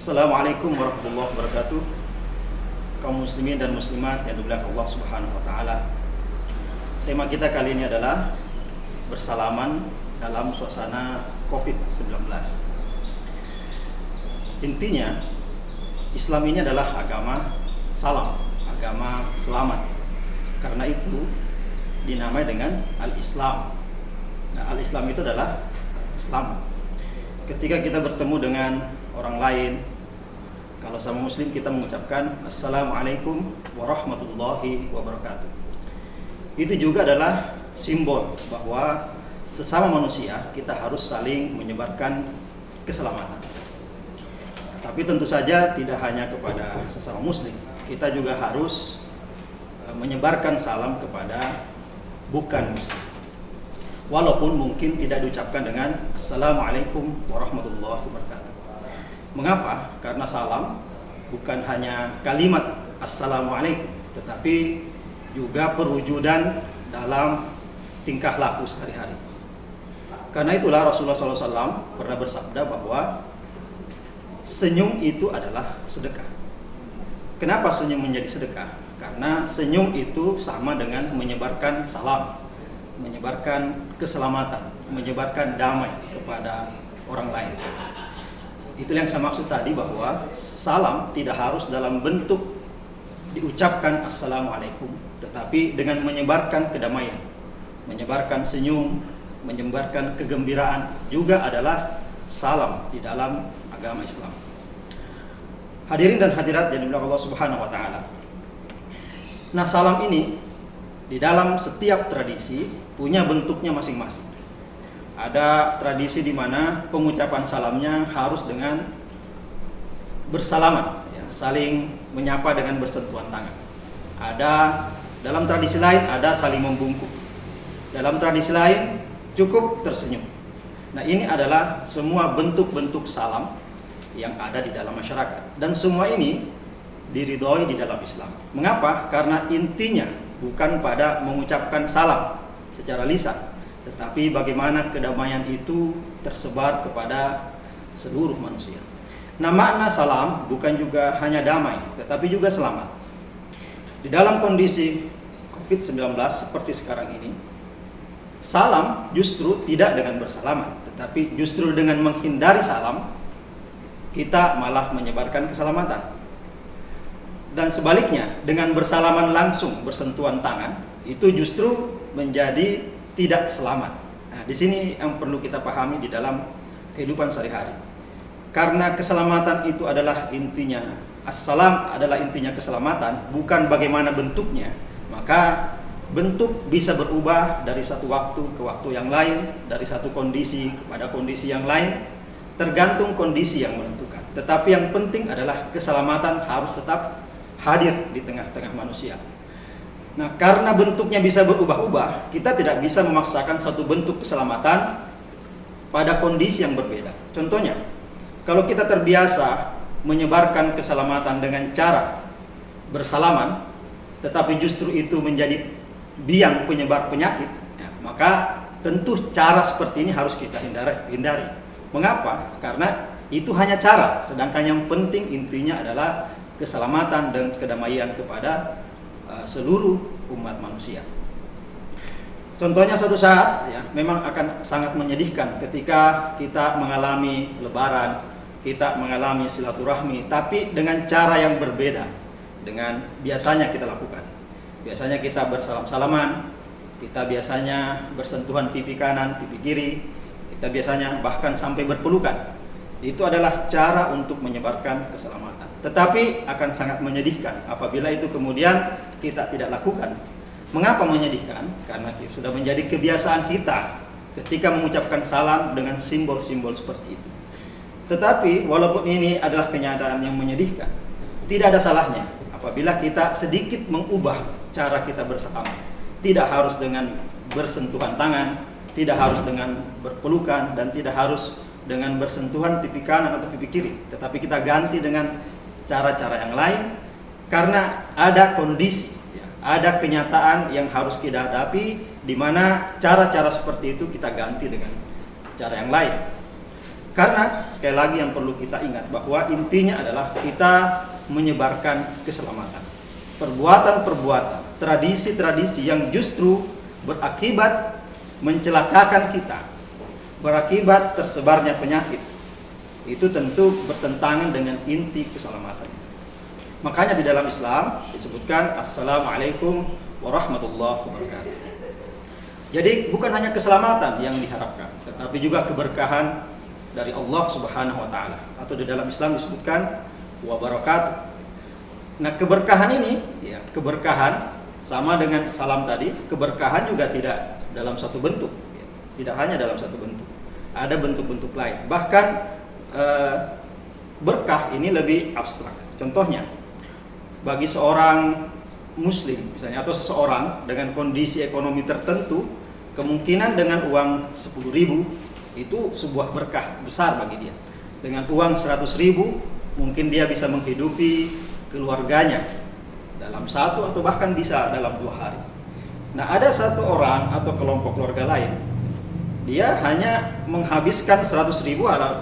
Assalamualaikum warahmatullahi wabarakatuh. Kaum muslimin dan muslimat yang dimuliakan Allah Subhanahu wa taala. Tema kita kali ini adalah bersalaman dalam suasana Covid-19. Intinya, Islam ini adalah agama salam, agama selamat. Karena itu dinamai dengan Al-Islam. Nah, Al-Islam itu adalah selamat. Ketika kita bertemu dengan orang lain, kalau sama muslim kita mengucapkan Assalamualaikum warahmatullahi wabarakatuh. Itu juga adalah simbol bahwa sesama manusia kita harus saling menyebarkan keselamatan. Tapi tentu saja tidak hanya kepada sesama muslim, kita juga harus menyebarkan salam kepada bukan muslim. Walaupun mungkin tidak diucapkan dengan Assalamualaikum warahmatullahi wabarakatuh. Mengapa? Karena salam bukan hanya kalimat Assalamualaikum, tetapi juga perwujudan dalam tingkah laku sehari-hari. Karena itulah Rasulullah SAW pernah bersabda bahwa senyum itu adalah sedekah. Kenapa senyum menjadi sedekah? Karena senyum itu sama dengan menyebarkan salam, menyebarkan keselamatan, menyebarkan damai kepada orang lain. Itulah yang saya maksud tadi, bahwa salam tidak harus dalam bentuk diucapkan Assalamualaikum, tetapi dengan menyebarkan kedamaian, menyebarkan senyum, menyebarkan kegembiraan juga adalah salam di dalam agama Islam. Hadirin dan hadirat yang dimuliakan Allah Subhanahu wa taala. Nah, salam ini di dalam setiap tradisi punya bentuknya masing-masing. Ada tradisi di mana pengucapan salamnya harus dengan bersalaman, ya, saling menyapa dengan bersentuhan tangan. Ada dalam tradisi lain ada saling membungkuk. Dalam tradisi lain cukup tersenyum. Nah, ini adalah semua bentuk-bentuk salam yang ada di dalam masyarakat, dan semua ini diridhoi di dalam Islam. Mengapa? Karena intinya bukan pada mengucapkan salam secara lisan, tetapi bagaimana kedamaian itu tersebar kepada seluruh manusia. Nah, makna salam bukan juga hanya damai, tetapi juga selamat. Di dalam kondisi Covid-19 seperti sekarang ini, salam justru tidak dengan bersalaman, tetapi justru dengan menghindari salam, kita malah menyebarkan keselamatan. Dan sebaliknya, dengan bersalaman langsung, bersentuhan tangan, itu justru menjadi tidak selamat. Nah, di sini yang perlu kita pahami di dalam kehidupan sehari-hari. Karena keselamatan itu adalah intinya, assalam adalah intinya keselamatan, bukan bagaimana bentuknya, maka bentuk bisa berubah dari satu waktu ke waktu yang lain, dari satu kondisi kepada kondisi yang lain, tergantung kondisi yang menentukan. Tetapi yang penting adalah keselamatan harus tetap hadir di tengah-tengah manusia. Nah, karena bentuknya bisa berubah-ubah, kita tidak bisa memaksakan satu bentuk keselamatan pada kondisi yang berbeda. Contohnya, kalau kita terbiasa menyebarkan keselamatan dengan cara bersalaman, tetapi justru itu menjadi biang penyebar penyakit, ya, maka tentu cara seperti ini harus kita hindari. Mengapa? Karena itu hanya cara, sedangkan yang penting intinya adalah keselamatan dan kedamaian kepada seluruh umat manusia. Contohnya suatu saat, ya, memang akan sangat menyedihkan ketika kita mengalami lebaran, kita mengalami silaturahmi, tapi dengan cara yang berbeda dengan biasanya kita lakukan. Biasanya kita bersalam-salaman, kita biasanya bersentuhan pipi kanan, pipi kiri, kita biasanya bahkan sampai berpelukan. Itu adalah cara untuk menyebarkan keselamatan. Tetapi akan sangat menyedihkan apabila itu kemudian kita tidak lakukan. Mengapa menyedihkan? Karena sudah menjadi kebiasaan kita ketika mengucapkan salam dengan simbol-simbol seperti itu. Tetapi walaupun ini adalah kenyataan yang menyedihkan, tidak ada salahnya apabila kita sedikit mengubah cara kita bersalaman. Tidak harus dengan bersentuhan tangan, tidak harus dengan berpelukan, dan tidak harus dengan bersentuhan pipi kanan atau pipi kiri, tetapi kita ganti dengan cara-cara yang lain, karena ada kondisi, ya, ada kenyataan yang harus kita hadapi, di mana cara-cara seperti itu kita ganti dengan cara yang lain. Karena sekali lagi yang perlu kita ingat bahwa intinya adalah kita menyebarkan keselamatan. Perbuatan-perbuatan, tradisi-tradisi yang justru berakibat mencelakakan kita, berakibat tersebarnya penyakit, itu tentu bertentangan dengan inti keselamatan. Makanya di dalam Islam disebutkan Assalamualaikum warahmatullahi wabarakatuh. Jadi bukan hanya keselamatan yang diharapkan, tetapi juga keberkahan dari Allah Subhanahu wa taala, atau di dalam Islam disebutkan wabarakatuh. Nah, keberkahan ini, ya, keberkahan sama dengan salam tadi, keberkahan juga tidak dalam satu bentuk, ya, tidak hanya dalam satu bentuk. Ada bentuk-bentuk lain. Bahkan berkah ini lebih abstrak. Contohnya, bagi seorang muslim misalnya, atau seseorang dengan kondisi ekonomi tertentu, kemungkinan dengan uang 10.000 itu sebuah berkah besar bagi dia. Dengan uang 100.000 mungkin dia bisa menghidupi keluarganya dalam 1 atau bahkan bisa dalam 2 hari. Nah, ada satu orang atau kelompok keluarga lain, dia hanya menghabiskan 100.000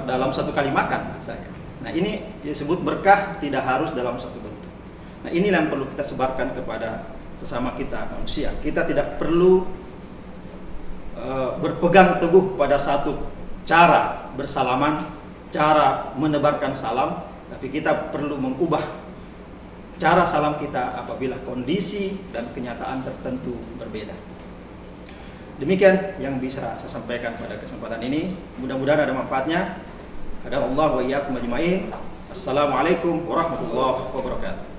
dalam 1 kali makan misalnya. Nah, ini disebut berkah tidak harus dalam satu bentuk. Nah, inilah yang perlu kita sebarkan kepada sesama kita manusia. Kita tidak perlu berpegang teguh pada satu cara bersalaman, cara menebarkan salam, tapi kita perlu mengubah cara salam kita apabila kondisi dan kenyataan tertentu berbeda. Demikian yang bisa saya sampaikan pada kesempatan ini. Mudah-mudahan ada manfaatnya. Qadar Allah wa iyyakum ajmain. Assalamualaikum warahmatullahi wabarakatuh.